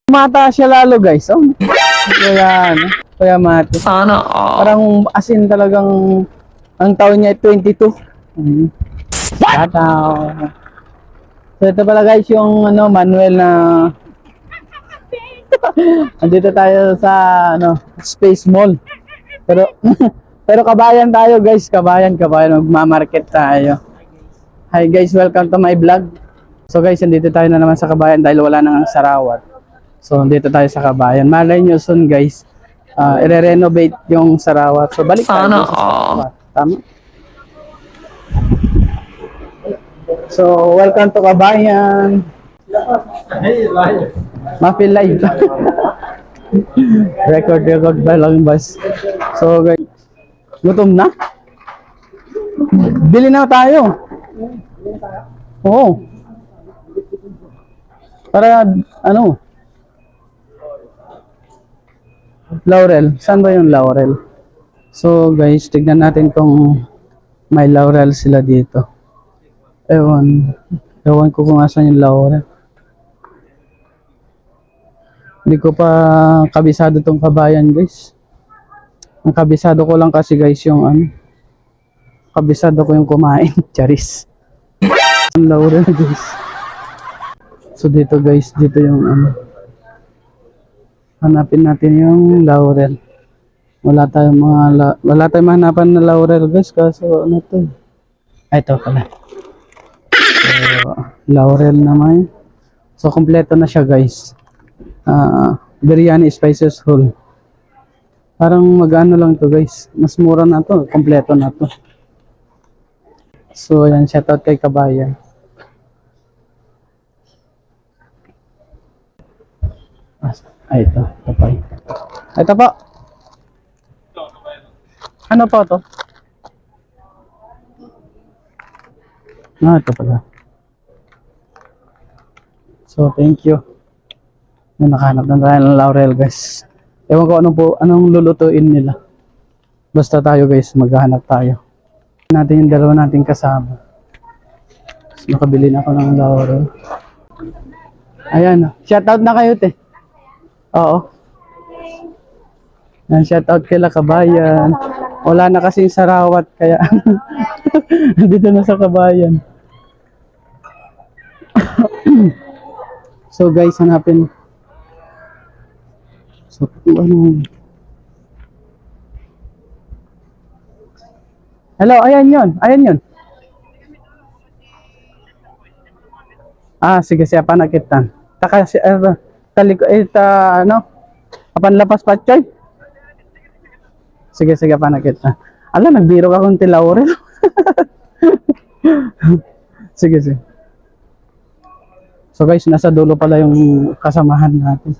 Mata siya lalo guys. Oh. Kaya ano, kaya mati. Sana all. Parang asin talagang ang taon niya ay 22. Tataw. So ito pala guys yung ano Manuel na andito tayo sa ano Space Mall. Pero pero kabayan tayo guys, kabayan magma-market tayo. Hi guys, welcome to my vlog. So guys, andito tayo na naman sa kabayan dahil wala nang sarawat. So andito tayo sa kabayan. Malay nyo soon guys, i-renovate yung sarawat. So balik tayo Sana sa sarawat. Tama? So welcome to kabayan. Ma-feel live. record ba lang bas. So guys, gutom na? Bili na tayo. Oo. Para ano? Laurel. Saan ba yung laurel? So guys, tignan natin kung may laurel sila dito. Ewan ko kung asan yung laurel. Hindi ko pa kabisado tong kabayan guys. Ang kabisado ko lang kasi guys yung ano. Kabisado ko yung kumain. Charis. Ang laurel guys. So dito guys, dito yung ano. Hanapin natin yung laurel. Wala tayong mahanapan na laurel guys kasi ano to. Ay ito pala. So, laurel naman. So kompleto na siya guys. Biryani spices whole. Parang magano lang to guys. Mas mura na to, kompleto na to. So ayan, shoutout kay kabayan. Ay ito, papay. Ito po. Ano po to? Ito pala. So thank you. Nakahanap na tayo ng laurel guys. Ewan ko anong lulutuin nila. Basta tayo guys, maghahanap tayo. Natin yung dalawa nating kasama. So, nakabili na ako ng laurel. Ayan, shoutout na kayo te. Oo. Yan, shoutout kila kabayan. Wala na kasing sarawat kaya dito na sa kabayan. So guys, hanapin. So ano? Hello, ayan yun. Ayan yun. Sige siya panakitan. Taka si ano? Apan lapas patchoy. Sige panakitan. Ala, nagbiro ka kung tilaurel. Sige. So guys, nasa dulo pala yung kasamahan natin.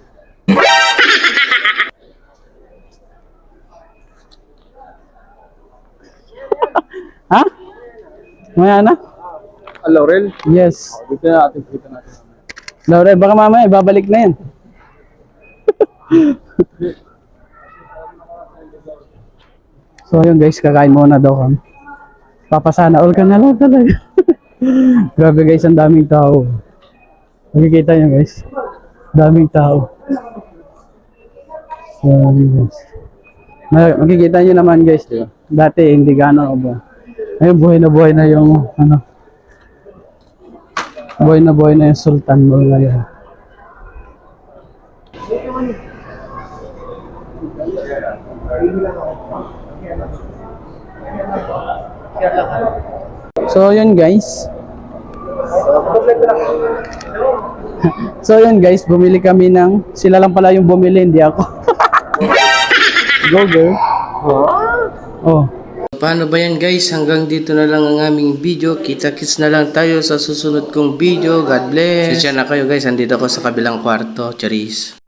Ha? Maya na? Laurel? Yes. Dito na ating kita natin. Laurel, baka mamaya babalik na yan. So yun guys, kakain muna daw kami. Papasana all ka na lang talaga. Grabe guys, ang daming tao. Makikita nyo guys. Daming tao. So guys. Makikita nyo naman guys, diba? Dati hindi gano'n ba. Ngayon buhay na yung ano. Buhay na yung Sultan Mall ngayon. So yun guys. So yun guys, bumili kami ng sila lang pala yung bumili, hindi ako. Go girl. Oh. Paano ba yan guys? Hanggang dito na lang ang aming video. Kita-kits na lang tayo sa susunod kong video. God bless. Sisya na kayo guys. Andito ako sa kabilang kwarto. Charis.